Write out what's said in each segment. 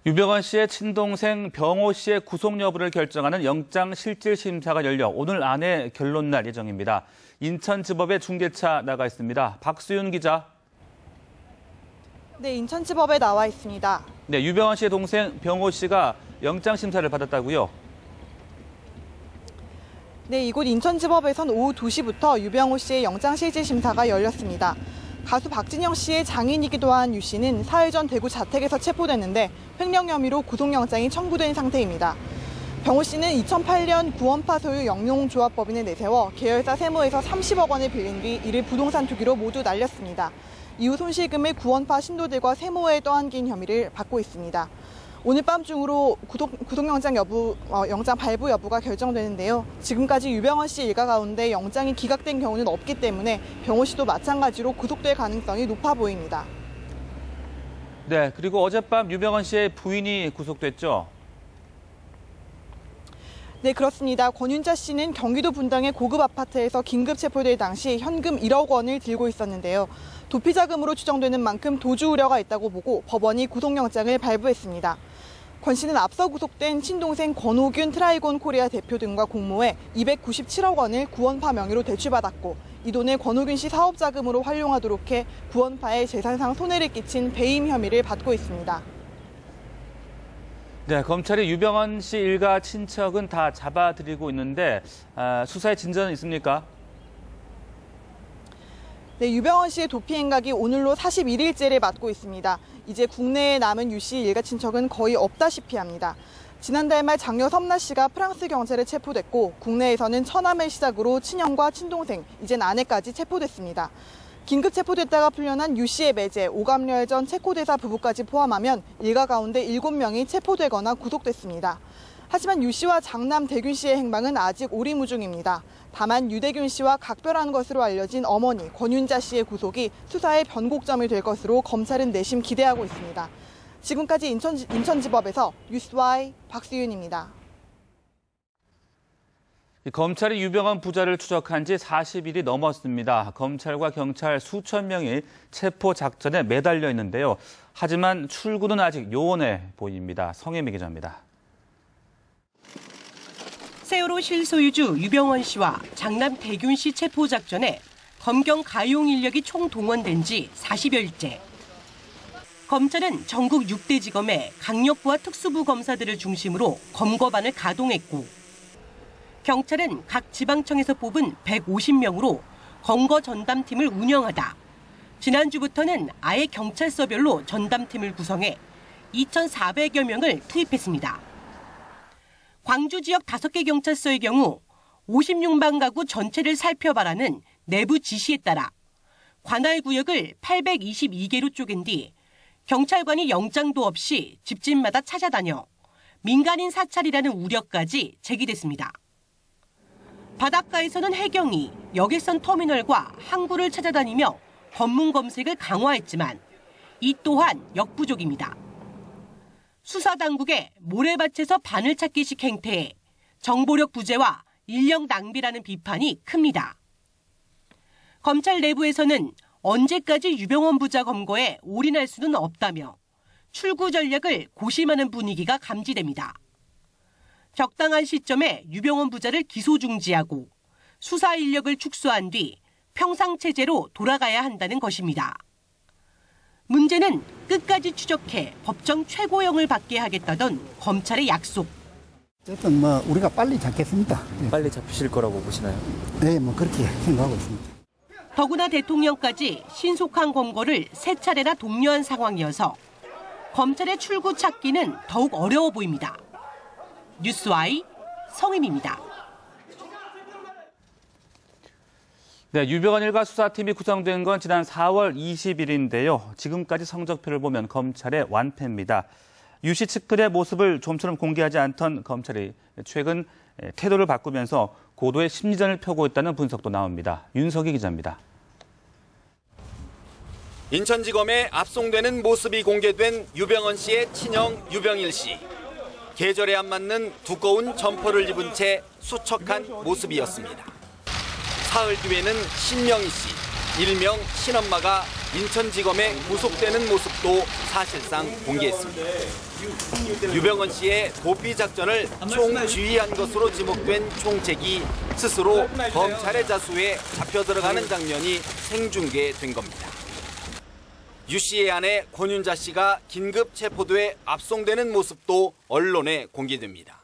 유병헌 씨의 친동생 병호 씨의 구속 여부를 결정하는 영장실질심사가 열려 오늘 안에 결론 날 예정입니다. 인천지법에 중계차 나가 있습니다. 박수윤 기자. 네, 인천지법에 나와 있습니다. 네, 유병헌 씨의 동생 병호 씨가 영장심사를 받았다고요? 네, 이곳 인천지법에선 오후 2시부터 유병호 씨의 영장실질심사가 열렸습니다. 가수 박진영 씨의 장인이기도 한 유 씨는 사흘 전 대구 자택에서 체포됐는데 횡령 혐의로 구속영장이 청구된 상태입니다. 병호 씨는 2008년 구원파 소유 영농조합법인을 내세워 계열사 세무에서 30억 원을 빌린 뒤 이를 부동산 투기로 모두 날렸습니다. 이후 손실금을 구원파 신도들과 세무에 떠안긴 혐의를 받고 있습니다. 오늘 밤 중으로 구속영장 영장 발부 여부가 결정되는데요. 지금까지 유병헌 씨 일가 가운데 영장이 기각된 경우는 없기 때문에 병호 씨도 마찬가지로 구속될 가능성이 높아 보입니다. 네, 그리고 어젯밤 유병헌 씨의 부인이 구속됐죠? 네, 그렇습니다. 권윤자 씨는 경기도 분당의 고급 아파트에서 긴급 체포될 당시 현금 1억 원을 들고 있었는데요. 도피 자금으로 추정되는 만큼 도주 우려가 있다고 보고 법원이 구속영장을 발부했습니다. 권 씨는 앞서 구속된 친동생 권호균 트라이곤 코리아 대표 등과 공모해 297억 원을 구원파 명의로 대출받았고 이 돈을 권호균 씨 사업 자금으로 활용하도록 해 구원파에 재산상 손해를 끼친 배임 혐의를 받고 있습니다. 네, 검찰이 유병헌 씨 일가 친척은 다 잡아들이고 있는데 수사에 진전은 있습니까? 네, 유병헌 씨의 도피 행각이 오늘로 41일째를 맞고 있습니다. 이제 국내에 남은 유 씨 일가 친척은 거의 없다시피 합니다. 지난달 말 장녀 섬나 씨가 프랑스 경찰에 체포됐고 국내에서는 처남을 시작으로 친형과 친동생, 이젠 아내까지 체포됐습니다. 긴급 체포됐다가 풀려난 유 씨의 매제, 오감열 전 체코대사 부부까지 포함하면 일가 가운데 7명이 체포되거나 구속됐습니다. 하지만 유 씨와 장남 대균 씨의 행방은 아직 오리무중입니다. 다만 유대균 씨와 각별한 것으로 알려진 어머니 권윤자 씨의 구속이 수사의 변곡점이 될 것으로 검찰은 내심 기대하고 있습니다. 지금까지 인천지법에서 뉴스와이 박수윤입니다. 검찰이 유병헌 부자를 추적한 지 40일이 넘었습니다. 검찰과 경찰 수천 명이 체포 작전에 매달려 있는데요. 하지만 출구는 아직 요원해 보입니다. 성혜미 기자입니다. 세월호 실소유주 유병헌 씨와 장남 대균 씨 체포 작전에 검경 가용 인력이 총동원된 지 40여일째. 검찰은 전국 6대 지검에 강력부와 특수부 검사들을 중심으로 검거반을 가동했고 경찰은 각 지방청에서 뽑은 150명으로 검거 전담팀을 운영하다 지난주부터는 아예 경찰서별로 전담팀을 구성해 2,400여 명을 투입했습니다. 광주 지역 5개 경찰서의 경우 56만 가구 전체를 살펴봐라는 내부 지시에 따라 관할 구역을 822개로 쪼갠 뒤 경찰관이 영장도 없이 집집마다 찾아다녀 민간인 사찰이라는 우려까지 제기됐습니다. 바닷가에서는 해경이 여객선 터미널과 항구를 찾아다니며 검문 검색을 강화했지만 이 또한 역부족입니다. 수사당국의 모래밭에서 바늘 찾기식 행태에 정보력 부재와 인력 낭비라는 비판이 큽니다. 검찰 내부에서는 언제까지 유병헌 부자 검거에 올인할 수는 없다며 출구 전략을 고심하는 분위기가 감지됩니다. 적당한 시점에 유병헌 부자를 기소 중지하고 수사 인력을 축소한 뒤 평상체제로 돌아가야 한다는 것입니다. 문제는 끝까지 추적해 법정 최고형을 받게 하겠다던 검찰의 약속. 어쨌든 우리가 빨리 잡겠습니다. 빨리 잡히실 거라고 보시나요? 네, 그렇게 생각하고 있습니다. 더구나 대통령까지 신속한 검거를 3차례나 독려한 상황이어서 검찰의 출구 찾기는 더욱 어려워 보입니다. 뉴스와이 성임입니다. 네, 유병헌 일가 수사팀이 구성된 건 지난 4월 20일인데요. 지금까지 성적표를 보면 검찰의 완패입니다. 유 씨 측근의 모습을 좀처럼 공개하지 않던 검찰이 최근 태도를 바꾸면서 고도의 심리전을 펴고 있다는 분석도 나옵니다. 윤석희 기자입니다. 인천지검에 압송되는 모습이 공개된 유병헌 씨의 친형 유병일 씨. 계절에 안 맞는 두꺼운 점퍼를 입은 채 수척한 모습이었습니다. 사흘 뒤에는 신명희 씨, 일명 신엄마가 인천지검에 구속되는 모습도 사실상 공개했습니다. 유병헌 씨의 도피 작전을 총지휘한 것으로 지목된 총책이 스스로 검찰의 자수에 잡혀 들어가는 장면이 생중계된 겁니다. 유 씨의 아내 권윤자 씨가 긴급 체포돼 압송되는 모습도 언론에 공개됩니다.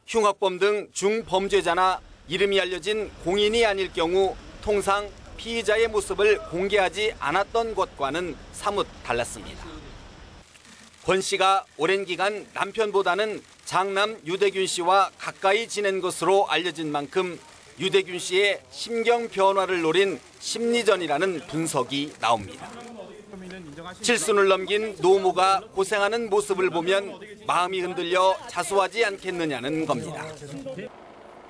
흉악범 등 중범죄자나 이름이 알려진 공인이 아닐 경우 통상 피의자의 모습을 공개하지 않았던 것과는 사뭇 달랐습니다. 권 씨가 오랜 기간 남편보다는 장남 유대균 씨와 가까이 지낸 것으로 알려진 만큼 유대균 씨의 심경 변화를 노린 심리전이라는 분석이 나옵니다. 칠순을 넘긴 노모가 고생하는 모습을 보면 마음이 흔들려 자수하지 않겠느냐는 겁니다.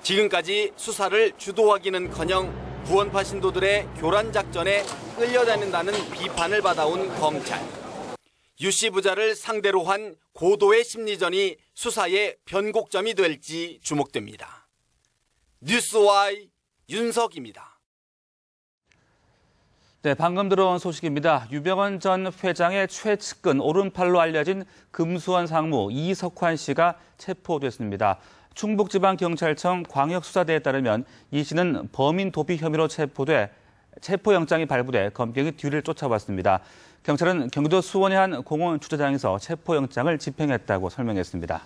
지금까지 수사를 주도하기는커녕 구원파 신도들의 교란 작전에 끌려다닌다는 비판을 받아온 검찰. 유 씨 부자를 상대로 한 고도의 심리전이 수사의 변곡점이 될지 주목됩니다. 뉴스와이 윤석입니다. 네, 방금 들어온 소식입니다. 유병헌 전 회장의 최측근 오른팔로 알려진 금수원 상무 이석환 씨가 체포됐습니다. 충북지방경찰청 광역수사대에 따르면 이 씨는 범인 도피 혐의로 체포돼 체포영장이 발부돼 검경이 뒤를 쫓아왔습니다. 경찰은 경기도 수원의 한 공원 주차장에서 체포영장을 집행했다고 설명했습니다.